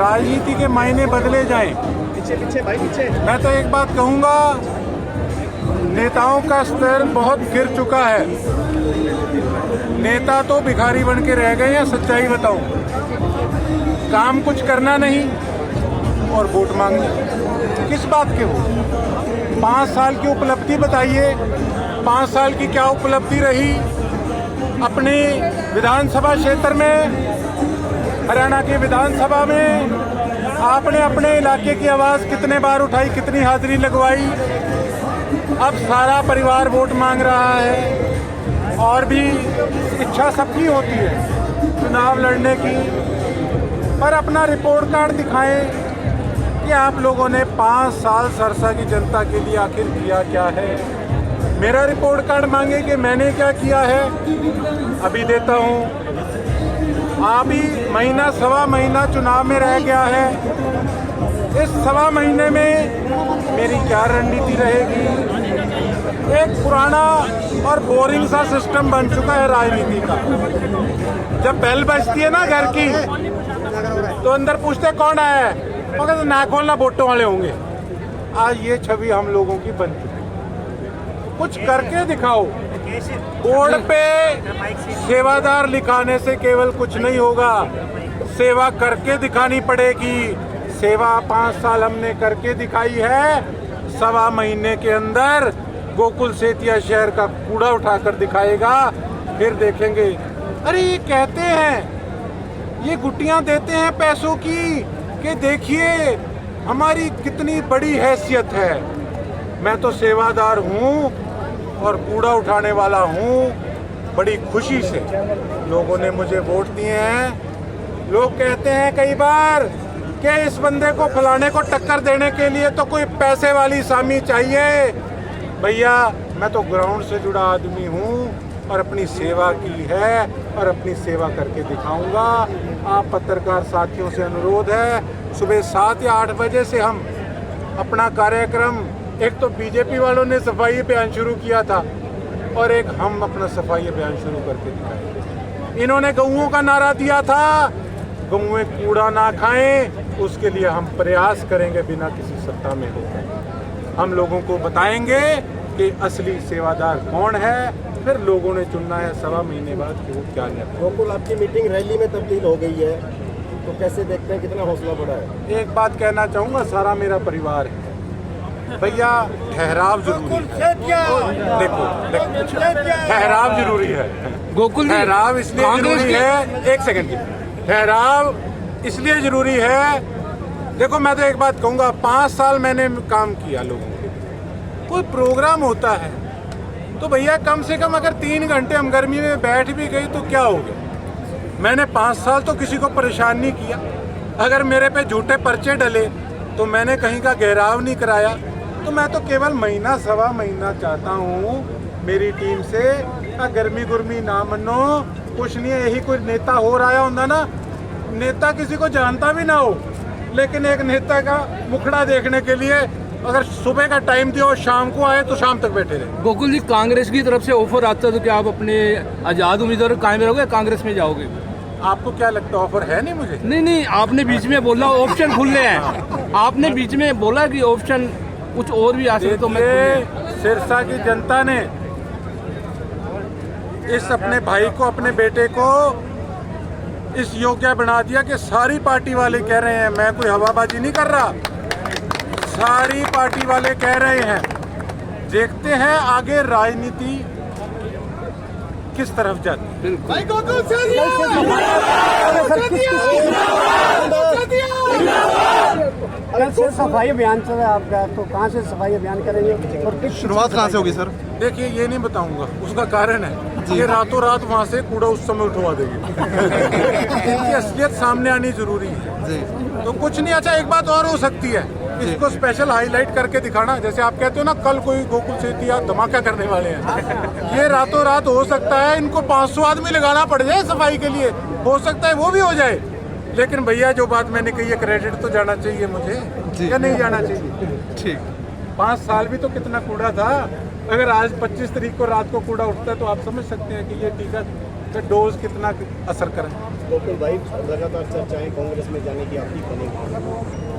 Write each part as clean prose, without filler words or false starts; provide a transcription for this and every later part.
राजनीति के मायने बदले जाएं। पीछे पीछे भाई पीछे। मैं तो एक बात कहूंगा, नेताओं का स्तर बहुत गिर चुका है। नेता तो भिखारी बन के रह गए हैं, सच्चाई बताऊं। काम कुछ करना नहीं और वोट मांगना। किस बात के हो? 5 साल की उपलब्धि बताइए। 5 साल की क्या उपलब्धि रही अपने विधानसभा क्षेत्र में? हरियाणा के विधानसभा में आपने अपने इलाके की आवाज़ कितने बार उठाई, कितनी हाजिरी लगवाई? अब सारा परिवार वोट मांग रहा है और भी इच्छा सबकी होती है चुनाव लड़ने की, पर अपना रिपोर्ट कार्ड दिखाएं कि आप लोगों ने 5 साल सरसा की जनता के लिए आखिर किया क्या है। मेरा रिपोर्ट कार्ड मांगे कि मैंने क्या किया है। अभी देता हूँ। अभी महीना सवा महीना चुनाव में रह गया है। इस सवा महीने में मेरी क्या रणनीति रहेगी? एक पुराना और बोरिंग सा सिस्टम बन चुका है राजनीति का। जब बेल बजती है ना घर की, तो अंदर पूछते कौन आया है, मगर तो ना खोलना वोटों वाले होंगे। आज ये छवि हम लोगों की बन चुकी है। कुछ करके दिखाओ। बोर्ड पे सेवादार लिखाने से केवल कुछ नहीं होगा, सेवा करके दिखानी पड़ेगी। सेवा 5 साल हमने करके दिखाई है। सवा महीने के अंदर गोकुल सेतिया शहर का कूड़ा उठाकर दिखाएगा, फिर देखेंगे। अरे ये कहते हैं, ये गुट्टियां देते हैं पैसों की कि देखिए हमारी कितनी बड़ी हैसियत है। मैं तो सेवादार हूँ और कूड़ा उठाने वाला हूँ। बड़ी खुशी से लोगों ने मुझे वोट दिए हैं। लोग कहते हैं कई बार कि इस बंदे को फलाने को टक्कर देने के लिए तो कोई पैसे वाली सामी चाहिए। भैया मैं तो ग्राउंड से जुड़ा आदमी हूँ और अपनी सेवा की है और अपनी सेवा करके दिखाऊंगा। आप पत्रकार साथियों से अनुरोध है, सुबह 7 या 8 बजे से हम अपना कार्यक्रम, एक तो बीजेपी वालों ने सफाई अभियान शुरू किया था और एक हम अपना सफाई अभियान शुरू करके दिखाएंगे। इन्होंने गऊओं का नारा दिया था, गऊएं कूड़ा ना खाएं, उसके लिए हम प्रयास करेंगे बिना किसी सत्ता में होकर। हम लोगों को बताएंगे कि असली सेवादार कौन है, फिर लोगों ने चुनना है सवा महीने बाद कि वो क्या करते। गोकुल आपकी मीटिंग रैली में तब्दील हो गई है, तो कैसे देखते हैं, कितना हौसला बढ़ा है? एक बात कहना चाहूँगा, सारा मेरा परिवार है भैया। ठहराव जरूरी है। देखो ठहराव जरूरी है। गोकुल ठहराव इसलिए जरूरी है, एक सेकंड की, ठहराव इसलिए जरूरी है। देखो मैं तो एक बात कहूँगा, 5 साल मैंने काम किया लोगों के लिए। कोई प्रोग्राम होता है तो भैया कम से कम अगर 3 घंटे हम गर्मी में बैठ भी गई तो क्या हो गया। मैंने 5 साल तो किसी को परेशान नहीं किया। अगर मेरे पे झूठे पर्चे डले तो मैंने कहीं का घेराव नहीं कराया। तो मैं तो केवल महीना सवा महीना चाहता हूँ मेरी टीम से। गर्मी गुर्मी ना मनो, कुछ नहीं है। यही कोई नेता हो रहा होता ना, नेता किसी को जानता भी ना हो, लेकिन एक नेता का मुखड़ा देखने के लिए अगर सुबह का टाइम दिया और शाम को आए तो शाम तक बैठे रहे। गोकुल जी, कांग्रेस की तरफ से ऑफर आता है तो क्या आप अपने आजाद उम्मीदवार कायम रहोगे, कांग्रेस में जाओगे? आपको क्या लगता है ऑफर है नहीं मुझे? नहीं, आपने बीच में बोला ऑप्शन खुले हैं। आपने बीच में बोला कि ऑप्शन कुछ और भी आ सकते। तो मैं सिरसा की जनता ने इस अपने भाई को, अपने बेटे को इस योग्य बना दिया कि सारी पार्टी वाले कह रहे हैं, मैं कोई हवाबाजी नहीं कर रहा, सारी पार्टी वाले कह रहे हैं। देखते हैं आगे राजनीति किस तरफ जाती है। कल से सफाई अभियान चल रहा है आपका, तो कहाँ से सफाई अभियान करेंगे और किस शुरुआत कहाँ से होगी सर? देखिए ये नहीं बताऊंगा, उसका कारण है ये रातों रात वहाँ से कूड़ा उस समय उठवा देगी। इनकी असलियत सामने आनी जरूरी है जी। तो कुछ नहीं। अच्छा एक बात और हो सकती है, इसको स्पेशल हाईलाइट करके दिखाना। जैसे आप कहते हो ना कल कोई गोकुल सेतिया धमाका करने वाले हैं, ये रातों रात हो सकता है। इनको 500 आदमी लगाना पड़ जाए सफाई के लिए, हो सकता है वो भी हो जाए। लेकिन भैया जो बात मैंने कही है, क्रेडिट तो जाना चाहिए मुझे या नहीं जाना चाहिए? ठीक। 5 साल भी तो कितना कूड़ा था। अगर आज 25 तारीख को रात को कूड़ा उठता है तो आप समझ सकते हैं कि ये टीका कि डोज कितना असर करें। गोकुल भाई, लगातार चर्चाएं कांग्रेस में जाने की आपकी बनेगी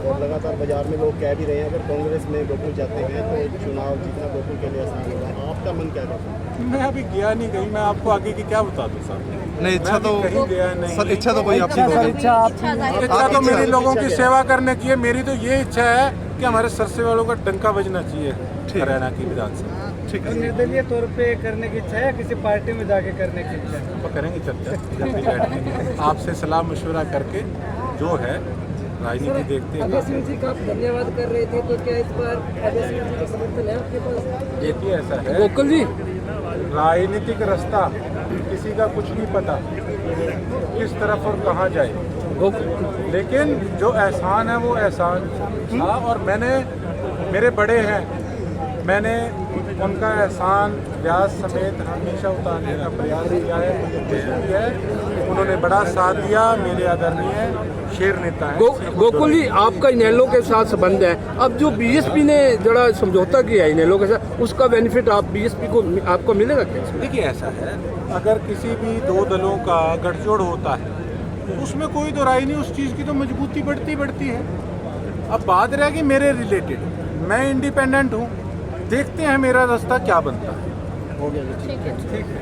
और लगातार बाजार में लोग कह भी रहे हैं अगर कांग्रेस में गोकुल जाते हैं तो चुनाव जीतना गोकुल के लिए आसान होगा। आपका मन क्या कहता है? मैं अभी गया नहीं कहीं, मैं आपको आगे की क्या बता दूँ साहब। नहीं, इच्छा मैं तो अभी कहीं गया नहीं। सर, इच्छा तो कोई आपकी सर होगी। इच्छा आपकी इच्छा तो मेरी लोगों की सेवा करने की है। मेरी तो ये इच्छा है कि हमारे सरसे वालों का डंका बजना चाहिए हरियाणा की विधानसभा। ठीक है। निर्दलीय तौर पे करने की इच्छा है, किसी पार्टी में जाके करने की इच्छा है? तो करेंगे चर्चा जल्दी बैठेंगे, आपसे सलाह मशवरा करके जो है राजनीति देखते हैं। अभय सिंह जी का आप धन्यवाद कर रहे थे, तो क्या इस बार अभय सिंह जी का समर्थन है आपके पास? देखिए ऐसा है, गोकुल जी, राजनीतिक रास्ता किसी का कुछ नहीं पता किस तरफ और कहाँ जाए, लेकिन जो एहसान है वो एहसान था और मैंने, मेरे बड़े हैं, मैंने उनका एहसान ब्याज समेत हमेशा उतारने का प्रयास किया है, कोशिश की है। उन्होंने बड़ा साथ दिया, मेरे आदरणीय शेर नेता है। गोकुल जी, आपका इनेलो के साथ संबंध है। अब जो बीएसपी ने जरा समझौता किया है इनेलो के साथ, उसका बेनिफिट आप बीएसपी को आपको मिलेगा क्या? देखिए ऐसा है, अगर किसी भी दो दलों का गठजोड़ होता है तो उसमें कोई दो राय नहीं, उस चीज़ की तो मजबूती बढ़ती है। अब बात रह गई मेरे रिलेटेड, मैं इंडिपेंडेंट हूँ, देखते हैं मेरा रास्ता क्या बनता है। हो गया जी, ठीक है। ठीक है।